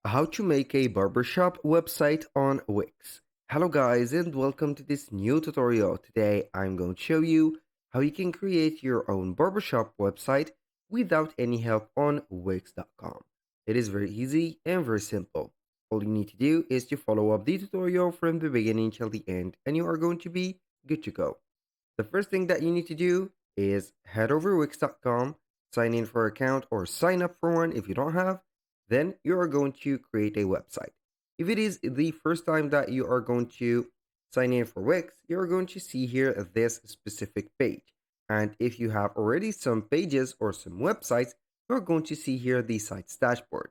How to make a barbershop website on Wix. Hello guys and welcome to this new tutorial. Today I'm going to show you how you can create your own barbershop website without any help on Wix.com. It is very easy and very simple. All you need to do is to follow up the tutorial from the beginning till the end and you are going to be good to go. The first thing that you need to do is head over Wix.com, sign in for an account or sign up for one if you don't have. Then you are going to create a website. If it is the first time that you are going to sign in for Wix, you're going to see here this specific page. And if you have already some pages or some websites, you're going to see here the site's dashboard.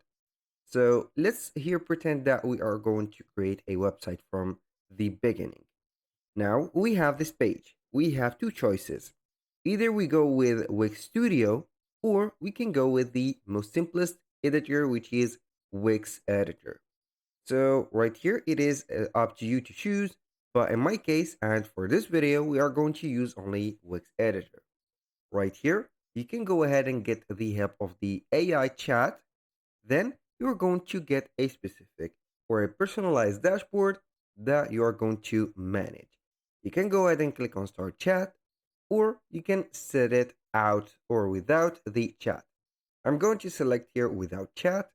So let's here pretend that we are going to create a website from the beginning. Now we have this page. We have two choices. Either we go with Wix Studio or we can go with the most simplest editor, which is Wix Editor. So right here, it is up to you to choose. But in my case, and for this video, we are going to use only Wix Editor. Right here, you can go ahead and get the help of the AI chat. Then you're going to get a specific or a personalized dashboard that you are going to manage. You can go ahead and click on Start Chat, or you can set it out or without the chat. I'm going to select here without chat.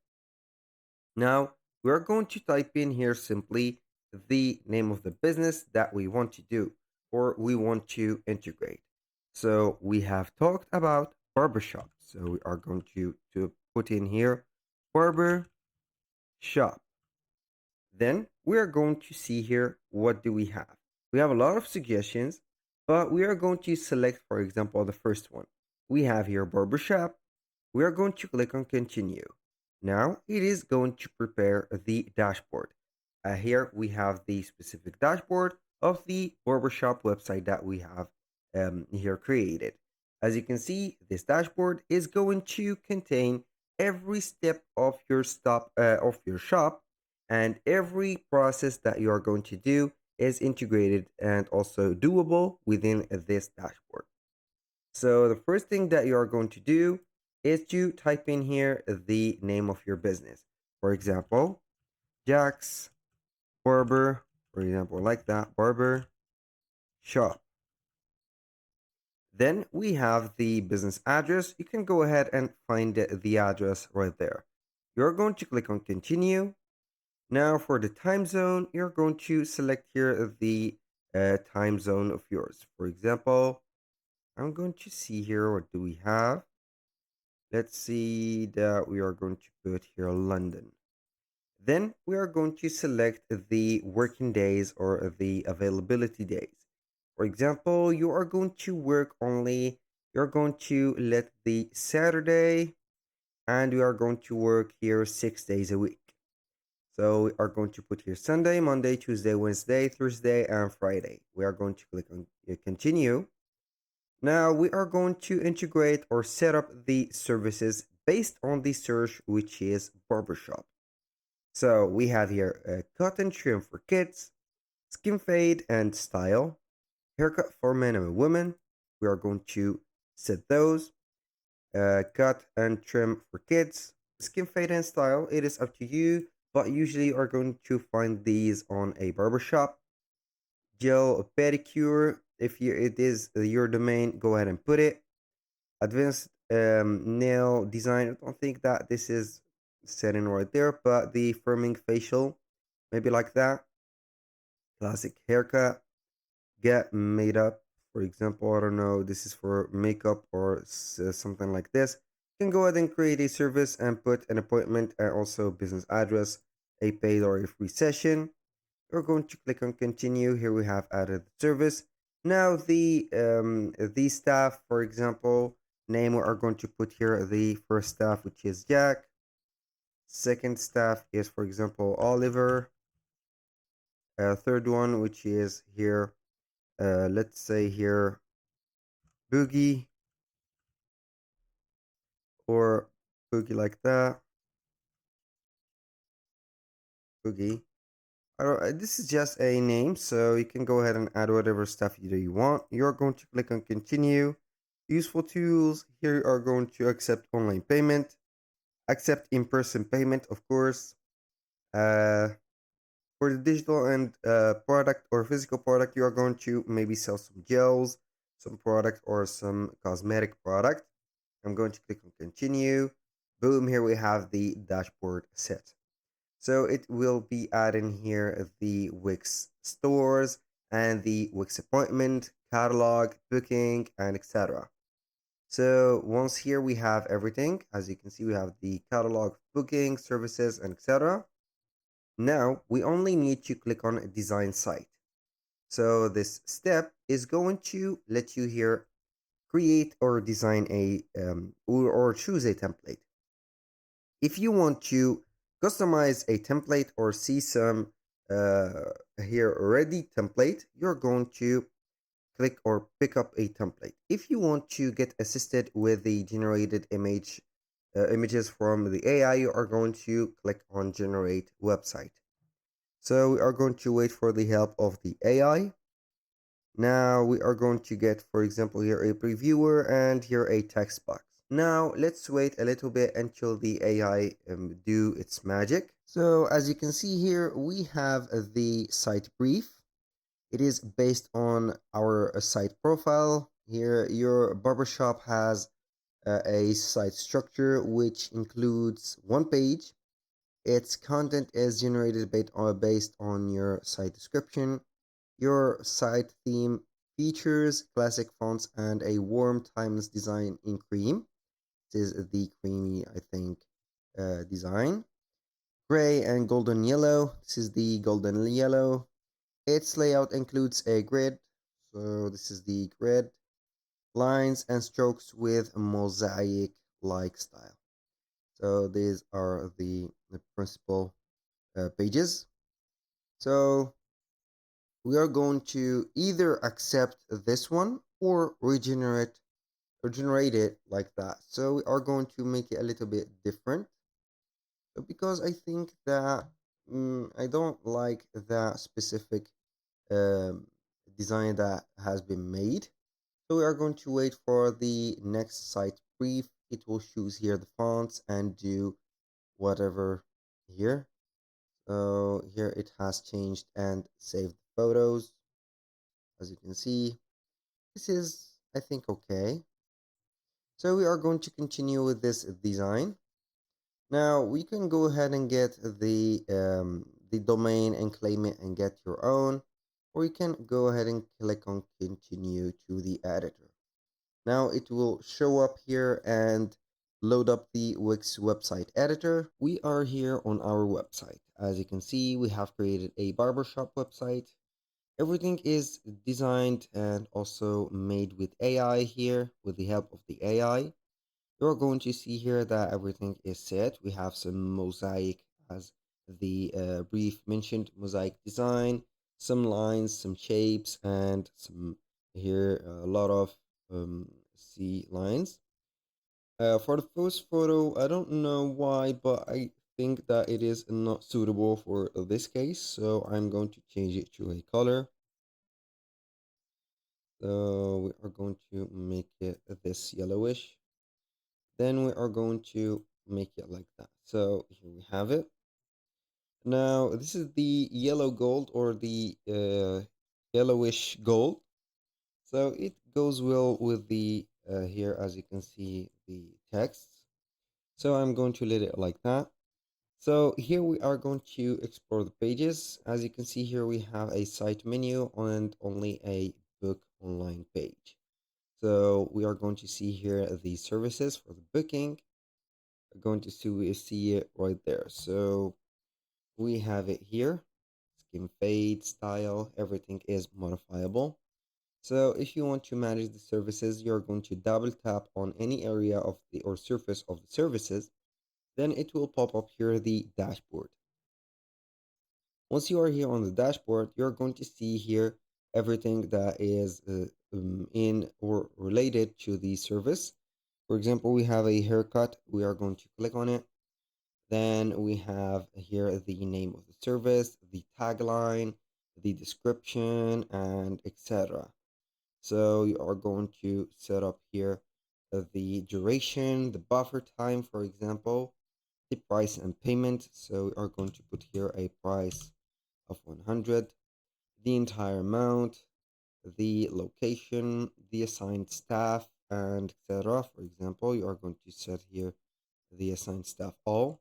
Now we're going to type in here simply the name of the business that we want to do or we want to integrate. So we have talked about barbershop. So we are going to put in here barber shop. Then we are going to see here what do we have. We have a lot of suggestions, but we are going to select, for example, the first one. We have here barbershop. We are going to click on continue. Now it is going to prepare the dashboard. Here we have the specific dashboard of the barbershop website that we have here created. As you can see, this dashboard is going to contain every step of your shop, and every process that you are going to do is integrated and also doable within this dashboard. So the first thing that you are going to do is to type in here the name of your business. For example, Jack's Barber, for example, like that, Barber Shop. Then we have the business address. You can go ahead and find the address right there. You're going to click on continue. Now for the time zone, you're going to select here the time zone of yours. For example, I'm going to see here what do we have. Let's see that we are going to put here London. Then we are going to select the working days or the availability days. For example, you are going to work only, you're going to let the Saturday, and we are going to work here 6 days a week. So we are going to put here Sunday, Monday, Tuesday, Wednesday, Thursday, and Friday. We are going to click on continue. Now we are going to integrate or set up the services based on the search, which is barbershop. So we have here a cut and trim for kids, skin fade and style, haircut for men and women. We are going to set those. Cut and trim for kids, skin fade and style. It is up to you, but usually you are going to find these on a barbershop. Gel pedicure. If it is your domain, go ahead and put it. Advanced nail design. I don't think that this is setting right there, but the firming facial, maybe like that. Classic haircut. Get made up. For example, I don't know, this is for makeup or something like this. You can go ahead and create a service and put an appointment and also business address, a paid or a free session. We're going to click on continue. Here we have added the service. Now the staff, for example, name, we are going to put here the first staff, which is Jack. Second staff is, for example, Oliver. Third one, which is here, let's say here, Boogie, or Boogie like that. Boogie. This is just a name, so you can go ahead and add whatever stuff you want. You're going to click on continue. Useful tools. Here you are going to accept online payment, accept in-person payment, of course. Uh, for the digital and product or physical product, you are going to maybe sell some gels, some product, or some cosmetic product. I'm going to click on continue. Boom, here we have the dashboard set. So it will be adding here the Wix stores and the Wix appointment, catalog, booking, and etc. So once here we have everything, as you can see, we have the catalog, booking, services, and etc. Now we only need to click on a design site. So this step is going to let you here create or design or choose a template. If you want to customize a template or see some uh, here ready template, you're going to click or pick up a template. If you want to get assisted with the generated images from the AI, you are going to click on generate website. So we are going to wait for the help of the AI. Now we are going to get, for example, here a previewer and here a text box. Now let's wait a little bit until the AI do its magic. So as you can see here, we have the site brief. It is based on our site profile. Here, your barbershop has a site structure which includes one page. Its content is generated based on your site description. Your site theme features classic fonts and a warm, timeless design in cream. This is the creamy, I think, design. Gray and golden yellow. This is the golden yellow. Its layout includes a grid. So this is the grid. Lines and strokes with mosaic-like style. So these are the principal pages. So we are going to either accept this one or regenerate it like that. So we are going to make it a little bit different because I think that I don't like that specific um, design that has been made. So we are going to wait for the next site brief. It will choose here the fonts and do whatever here. So here it has changed and saved the photos. As you can see, this is, I think, okay. So we are going to continue with this design. Now we can go ahead and get the domain and claim it and get your own, or you can go ahead and click on continue to the editor. Now it will show up here and load up the Wix website editor. We are here on our website. As you can see, we have created a barbershop website. Everything is designed and also made with AI here with the help of the AI. You're going to see here that everything is set. We have some mosaic as the brief mentioned mosaic design, some lines, some shapes, and some here a lot of C lines. For the first photo, I don't know why, but I think that it is not suitable for this case, so I'm going to change it to a color. So we are going to make it this yellowish. Then we are going to make it like that. So here we have it. Now this is the yellow gold or the yellowish gold. So it goes well with the here as you can see the text. So I'm going to let it like that. So here we are going to explore the pages. As you can see here we have a site menu and only a book online page. So we are going to see here the services for the booking. We're going to see it right there. So we have it here. Skin fade, style, everything is modifiable. So if you want to manage the services, you're going to double tap on any area of the or surface of the services. Then it will pop up here the dashboard. Once you are here on the dashboard, you're going to see here everything that is in or related to the service. For example, we have a haircut. We are going to click on it. Then we have here the name of the service, the tagline, the description, and etc. So you are going to set up here the duration, the buffer time, for example. the price and payment. So we are going to put here a price of 100, the entire amount, the location, the assigned staff, and etc. For example, you are going to set here the assigned staff all.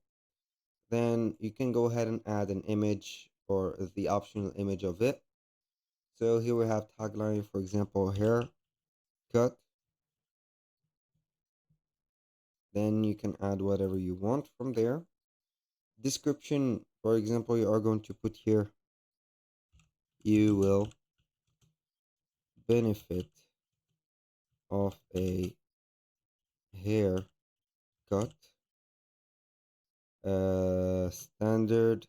Then you can go ahead and add an image or the optional image of it. So here we have tagline, for example, hair cut. Then you can add whatever you want from there. Description, for example, you are going to put here, you will benefit of a haircut, standard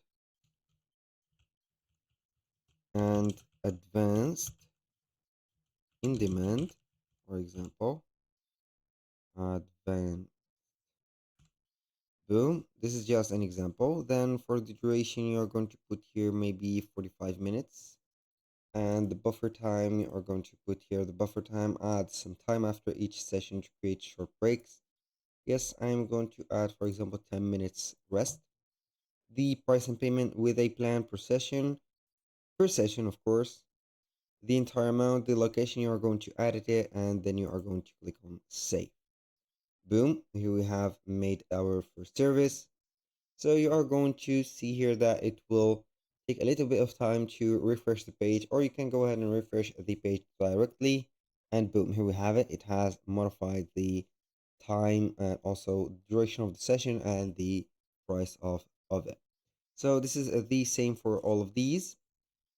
and advanced in demand, for example, advanced. Boom. This is just an example. Then for the duration, you're going to put here maybe 45 minutes. And the buffer time, you are going to put here the buffer time, add some time after each session to create short breaks. Yes, I'm going to add, for example, 10 minutes rest. The price and payment with a plan per session, of course. The entire amount, the location, you are going to edit it, and then you are going to click on save. Boom, here we have made our first service. So you are going to see here that it will take a little bit of time to refresh the page, or you can go ahead and refresh the page directly, and boom, here we have it. It has modified the time and also duration of the session and the price of it. So this is the same for all of these.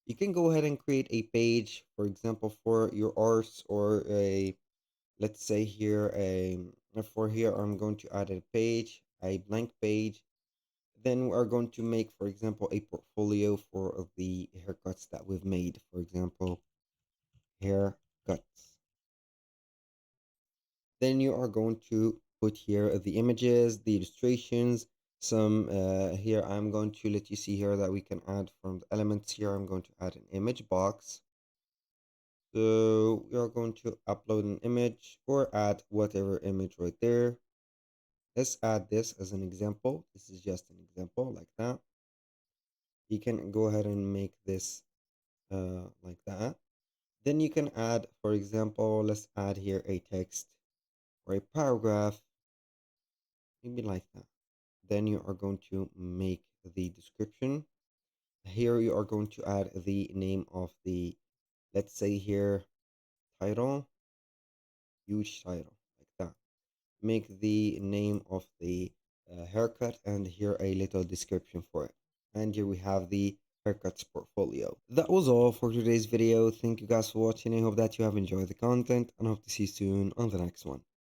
You can go ahead and create a page, for example, for your arts, or a, let's say here, for here I'm going to add a page, a blank page. Then we are going to make, for example, a portfolio for the haircuts that we've made. For example, haircuts. Then you are going to put here the images, the illustrations, some here I'm going to let you see here that we can add from the elements here. I'm going to add an image box. So we are going to upload an image or add whatever image right there. Let's add this as an example. This is just an example like that. You can go ahead and make this like that. Then you can add, for example, let's add here a text or a paragraph, maybe like that. Then you are going to make the description. Here you are going to add the name of the, let's say here, title, huge title, like that. Make the name of the haircut, and here a little description for it. And here we have the haircuts portfolio. That was all for today's video. Thank you guys for watching. I hope that you have enjoyed the content, and hope to see you soon on the next one.